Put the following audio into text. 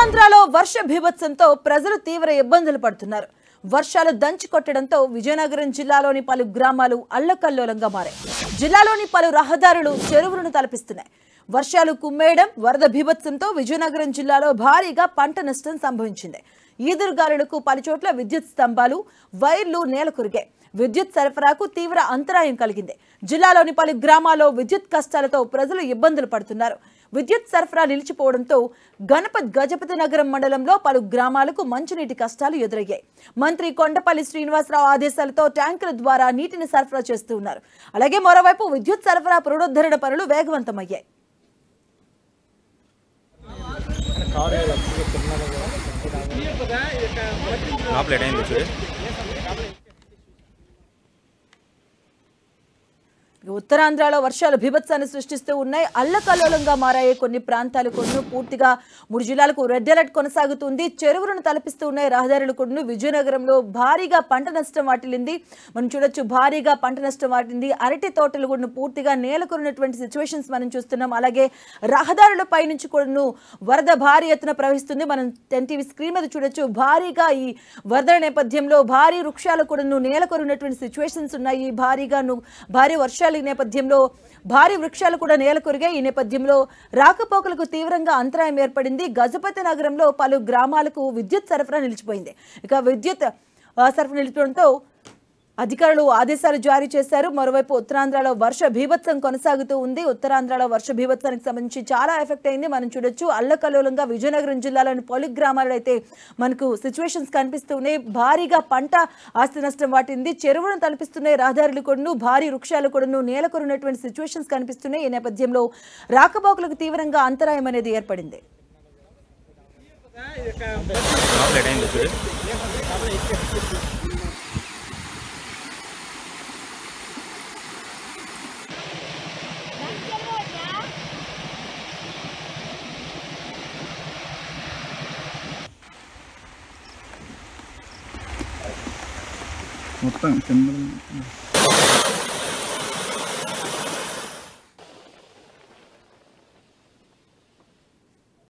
ఉత్తరాంధ్రలో వర్ష బీభత్సంతో ప్రజలు తీవ్ర ఇబ్బందులు పడుతున్నారు. వర్షాలు దంచి కొట్టడంతో విజయనగరం జిల్లాలోని పలు గ్రామాలు అల్లకల్లోలంగా మారాయి. జిల్లాలోని పలు రహదారులు చెరువులను తలపిస్తున్నాయి. వర్షాలు కుమ్మేయడం, వరద బీభత్సంతో విజయనగరం జిల్లాలో భారీగా పంట నష్టం సంభవించింది. ఈదురుగాలులకు పలుచోట్ల విద్యుత్ స్తంభాలు, వైర్లు నేలకొరిగాయి. విద్యుత్ సరఫరాకు తీవ్ర అంతరాయం కలిగింది. జిల్లాలోని పలు గ్రామాల్లో విద్యుత్ కష్టాలతో ప్రజలు ఇబ్బందులు పడుతున్నారు. విద్యుత్ సరఫరా నిలిచిపోవడంతో గజపతి నగరం మండలంలో పలు గ్రామాలకు మంచినీటి కష్టాలు ఎదురయ్యాయి. మంత్రి కొండపల్లి శ్రీనివాసరావు ఆదేశాలతో ట్యాంకుల ద్వారా నీటిని సరఫరా చేస్తూ ఉన్నారు. అలాగే మరోవైపు విద్యుత్ సరఫరా పునరుద్ధరణ పనులు వేగవంతమయ్యాయి. ఉత్తరాంధ్రలో వర్షాలు బీభత్సాన్ని సృష్టిస్తూ ఉన్నాయి. అల్లకల్లోలంగా మారాయి కొన్ని ప్రాంతాలు. కొన్ని పూర్తిగా 3 జిల్లాలకు రెడ్ అలర్ట్ కొనసాగుతుంది. చెరువులను తలపిస్తూ ఉన్నాయి రహదారులు కూడా. విజయనగరంలో భారీగా పంట నష్టం వాటిల్లింది. మనం చూడొచ్చు, భారీగా పంట నష్టం వాటింది. అరటి తోటలు కూడా పూర్తిగా నేలకొరినటువంటి సిచ్యువేషన్స్ మనం చూస్తున్నాం. అలాగే రహదారులపై నుంచి కూడా వరద భారీ ఎత్తున ప్రవహిస్తుంది. మనం ఎన్టీవీ స్క్రీన్ మీద చూడొచ్చు. భారీగా ఈ వరద నేపథ్యంలో భారీ వృక్షాలు కూడా నేలకొరినటువంటి సిచ్యువేషన్స్ ఉన్నాయి. భారీ వర్షాలు నేపథ్యంలో భారీ వృక్షాలు కూడా నేలకొరిగాయి. ఈ నేపథ్యంలో రాకపోకలకు తీవ్రంగా అంతరాయం ఏర్పడింది. గజపతి నగరంలో పలు గ్రామాలకు విద్యుత్ సరఫరా నిలిచిపోయింది. ఇక విద్యుత్ సరఫరా నిలిచిపోవడంతో అధికారులు ఆదేశాలు జారీ చేశారు. మరోవైపు ఉత్తరాంధ్రలో వర్ష బీభత్సం కొనసాగుతూ ఉంది. ఉత్తరాంధ్రలో వర్ష బీభత్సానికి సంబంధించి చాలా ఎఫెక్ట్ అయింది. మనం చూడొచ్చు, అల్లకల్లోలంగా విజయనగరం జిల్లాలోని పలు గ్రామాల్లో అయితే మనకు సిచ్యువేషన్స్ కనిపిస్తూ ఉన్నాయి. భారీగా పంట ఆస్తి నష్టం వాటింది. చెరువులను తలపిస్తున్నాయి రహదారులు కూడా. భారీ వృక్షాలు కూడా నేలకొరినటువంటి సిచ్యువేషన్స్ కనిపిస్తున్నాయి. ఈ నేపథ్యంలో రాకపోకలకు తీవ్రంగా అంతరాయం అనేది ఏర్పడింది. మొత్తం